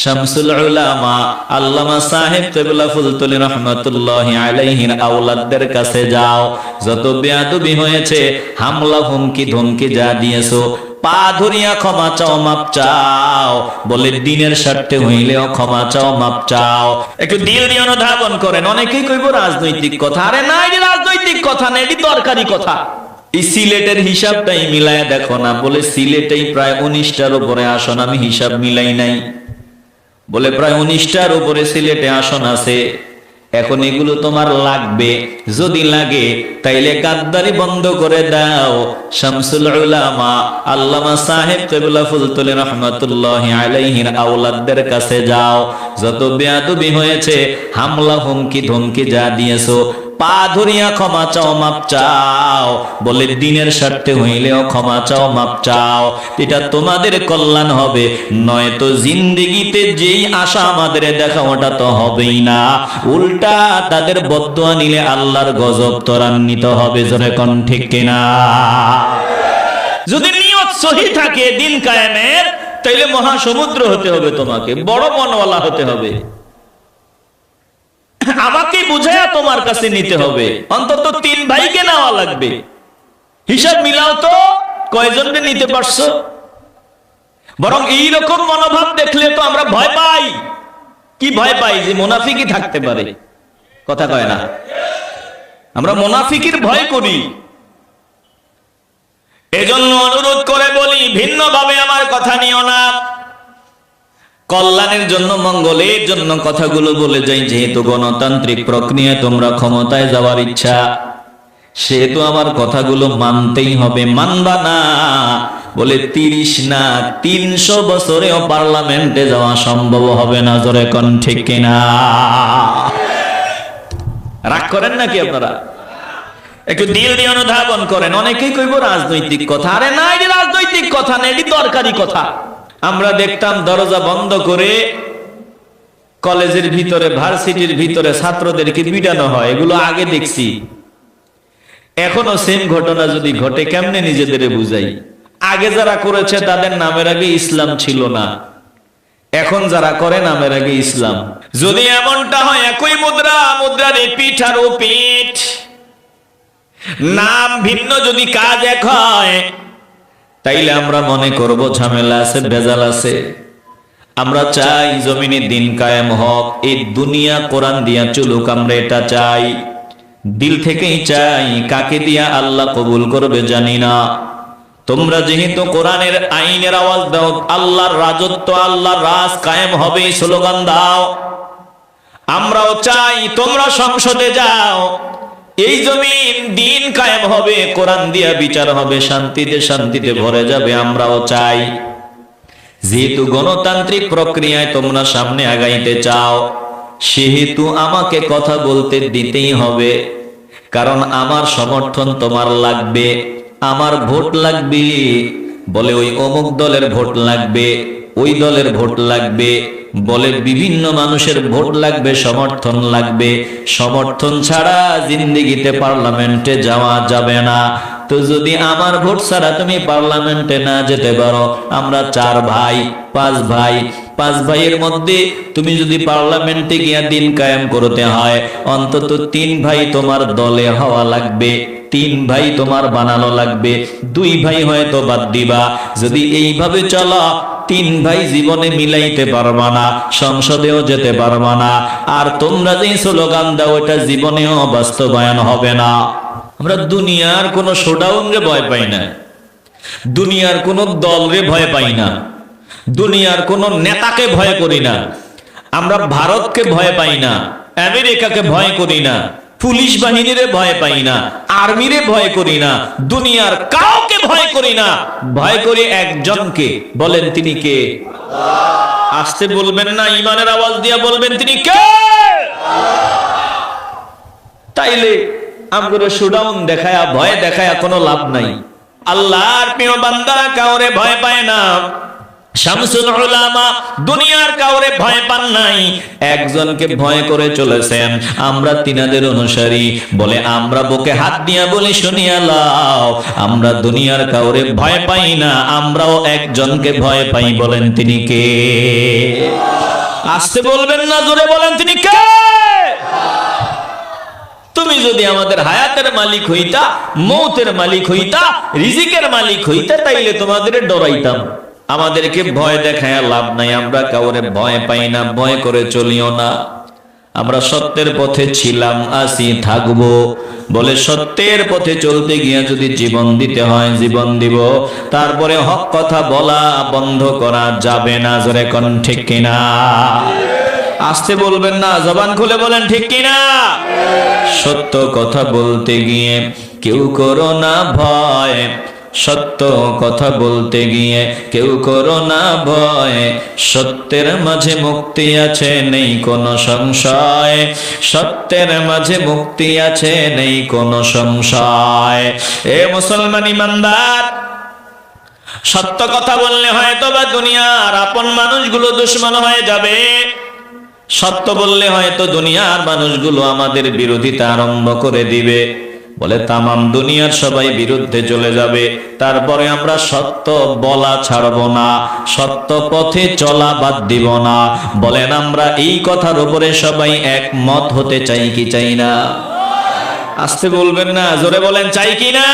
শামসুল উলামা আল্লামা সাহেব কিবলা ফুলতুলি রহমাতুল্লাহি আলাইহির আওলাদদের কাছে যাও, যত বেয়াদবি হয়েছে, হামলা হুমকি ধমকি যা দিয়েছো, পা ধরিয়া ক্ষমা চাও, মাপ চাও। বলে দিনের স্বার্থে হইলেও ক্ষমা চাও, মাপ চাও। একটু দিল দিয়ে অনুধাবন করেন। অনেকেই কইব রাজনৈতিক কথা। আরে না, এটা রাজনৈতিক কথা না, এটি দরকারি কথা। এই সিলেটের হিসাবটাই মিলায়া দেখো না। বলে সিলেটেই প্রায় 19টার উপরে আসন, আমি হিসাব মিলাই নাই। বলে প্রায় 19টার উপরে সিলেটে আসন আছে। এখন এগুলো তোমার লাগবে, যদি লাগে তাইলে গাদ্দারি বন্ধ করে দাও। শামসুল উলামা আল্লামা সাহেব কিবলা ফুলতুলি রহমাতুল্লাহি আলাইহির আওলাদদের কাছে যাও, যত বেয়াদবি হয়েছে, হামলা হুমকি ধমকি যা দিয়েছো, পা ধরিয়া ক্ষমা চাও, মাপ চাও। বলে দিনের স্বার্থে হইলেও ক্ষমা চাও, মাপ চাও। এটা তোমাদের কল্যাণ হবে, নয়তো জিন্দেগিতে যেই আশা আমাদের দেখা ওটা তো হবেই না, উল্টা তাদের বদদুয়া নিলে আল্লাহর গজব ত্বরান্বিত হবে। জোরে কোন ঠিক কিনা? যদি নিয়ত সহি থাকে দিন কায়েমের, তাইলে মহাসমুদ্র হতে হবে, তোমাকে বড় মনওয়ালা হতে হবে। আমাকে বুঝায়া তোমার কাছে নিতে হবে, অন্তত 3 ভাইকে নেওয়া লাগবে। হিসাব মিলাও তো কয়জনকে নিতে পারছো। বরং এইরকম মনোভাব দেখলে তো আমরা ভয় পাই। কি ভয় পাই? যে মুনাফিকই থাকতে পারে। কথা কয় না? আমরা মুনাফিকের ভয় করি। এজন্য অনুরোধ করে বলি, ভিন্নভাবে আমার কথা নিও না। কল্যাণের জন্য, মঙ্গলের জন্য কথাগুলো বলে যাই। যেহেতু গণতান্ত্রিক প্রক্রিয়ায় তোমরা ক্ষমতায় যাওয়ার ইচ্ছা, সেহেতু আমার কথাগুলো মানতেই হবে। মানবা না বলে 30 না 300 বছরেও পার্লামেন্টে যাওয়া সম্ভব হবে না। জোরে কোন ঠিক কিনা? রাগ করেন নাকি আপনারা? একটু দিল দিয়ে অনুধাবন করেন। অনেকেই কইব রাজনৈতিক কথা। আরে না, এটা রাজনৈতিক কথা না, এটি দরকারি কথা। আমরা দেখতাম দরজা বন্ধ করে কলেজের ভিতরে, ভার্সিটির ভিতরে ছাত্রদেরকে পিটানো হয়। এগুলো আগে দেখছি। এখনো সেম ঘটনা যদি ঘটে, কেমনে নিজেদের বুঝাই? আগে যারা করেছে তাদের নামের আগে ইসলাম ছিল না, এখন যারা করে নামের আগে ইসলাম। যদি এমনটা হয়, একই মুদ্রা, মুদ্রার পিঠ আর ও পিঠ, নাম ভিন্ন, যদি কাজ এক হয়, তাইলে আমরা মনে করব ঝামেলা আছে, ভেজাল আছে। আমরা চাই জমিনে দিন কায়েম হোক, এই দুনিয়া কোরআন দিয়া চলুক, আমরা এটা চাই, দিল থেকেই চাই। কাকে দিয়া আল্লাহ কবুল করবে জানি না। তোমরা যেহেতু কোরআনের আইনের আওয়াজ দাও, আল্লাহর রাজত্ব, আল্লাহর রাজ কায়েম হবে, স্লোগান দাও। আমরাও চাই তোমরা সংসদে যাও, এই জমিন দিন কায়েম হবে, কোরআন দিয়া বিচার হবে, শান্তিতে শান্তিতে ভরে যাবে। আমরাও চাই। যেহেতু গণতান্ত্রিক প্রক্রিয়ায় তোমরা সামনে আগাইতে চাও, সেহেতু আমাকে কথা বলতে দিতেই হবে। কারণ আমার সমর্থন তোমার লাগবে, আমার ভোট লাগবে। বলে ওই অমুক দলের ভোট লাগবে, ওই দলের ভোট লাগবে, বলে বিভিন্ন মানুষের ভোট লাগবে, সমর্থন লাগবে। সমর্থন ছাড়া জিন্দেগিতে পার্লামেন্টে যাওয়া যাবে না। তো যদি আমার ভোট ছাড়া তুমি পার্লামেন্টে না যেতে পারো, আমরা 4 ভাই 5 ভাই, 5 ভাইয়ের মধ্যে তুমি যদি পার্লামেন্টে গিয়া দিন কায়েম করতে হয়, অন্তত 3 ভাই তোমার দলে হওয়া লাগবে, 3 ভাই তোমার বানানো লাগবে, 2 ভাই হয়তো বাদ দিবা। যদি এইভাবে চলো, 3 ভাই জীবনে মিলাইতে পারবা না, সংসদেও যেতে পারবা না। আর তোমরা যেই স্লোগান দাও, এটা জীবনেও বাস্তবায়ন হবে না। আমরা দুনিয়ার কোন শোডাউনরে ভয় পাই না, দুনিয়ার কোন দলরে ভয় পাই না, দুনিয়ার কোন নেতাকে ভয় করি না। আমরা ভারতকে ভয় পাই না, আমেরিকাকে ভয় করি না, পুলিশ বাহিনীরে ভয় পাই না, আর্মিরে ভয় করি না, দুনিয়ার কাউকে ভয় করি না। ভয় করি একজনকে। বলেন তিনি কে? আসতে বলবেন না, ঈমানের আওয়াজ দিয়া বলবেন তিনি কে? তাইলে আমগুলো শোডাউন দেখায়া, ভয় দেখায়া কোনো লাভ নাই। আল্লাহর প্রিয় বান্দারা কাউরে ভয় পায় না। শামসুল উলামা দুনিয়ার কাউরে ভয় পান নাই, একজনকে ভয় করে চলেছেন। আমরা তিনাদের অনুসারী। বলে আমরা বুকে হাত দিয়া বলি, শুনিয়া লাও, আমরা দুনিয়ার কাউরে ভয় পাই না, আমরাও একজনকে ভয় পাই। বলেন তিনি কে? আসতে বলবেন না, জোরে বলেন তিনি কে? তুমি যদি আমাদের হায়াতের মালিক হইতা, মৌতের মালিক হইতা, রিজিকের মালিক হইতা, তাইলে তোমাদের ডরাইতাম। আমাদেরকে ভয় দেখায় লাভ নাই, আমরা কাউরে ভয় পাই না, ভয় করে চলিও না। আমরা সত্যের পথে ছিলাম, আছি, থাকবো। বলে সত্যের পথে চলতে গিয়ে যদি জীবন দিতে হয় জীবন দিব, তারপরে হক কথা বলা বন্ধ করা যাবে না। জোরে কোন ঠিক কিনা? আসতে বলবেন না, জবান খুলে বলেন ঠিক কিনা? সত্য কথা বলতে গিয়ে কেউ করো না ভয়, সত্য কথা বলতে গিয়ে কেউ করো না ভয়, সত্যের মাঝে মুক্তি আছে নেই কোনো সংশয়, সত্যের মাঝে মুক্তি আছে নেই কোনো সংশয়। এ মুসলমান ইমানদার, সত্য কথা বললে হয়তো বা দুনিয়ার আপন মানুষগুলো দুশ্মন হয়ে যাবে, সত্য বললে হয়তো দুনিয়ার মানুষগুলো আমাদের বিরোধিতা আরম্ভ করে দিবে। বলে তামাম দুনিয়ার সবাই বিরুদ্ধে চলে যাবে, তারপরে আমরা সত্য বলা ছাড়ব না, সত্য পথে চলা বাদ দিব না। বলেন আমরা এই কথার উপরে সবাই একমত হতে চাই কি চাই না? আসতে বলবেন না, জোরে বলেন চাই কি না?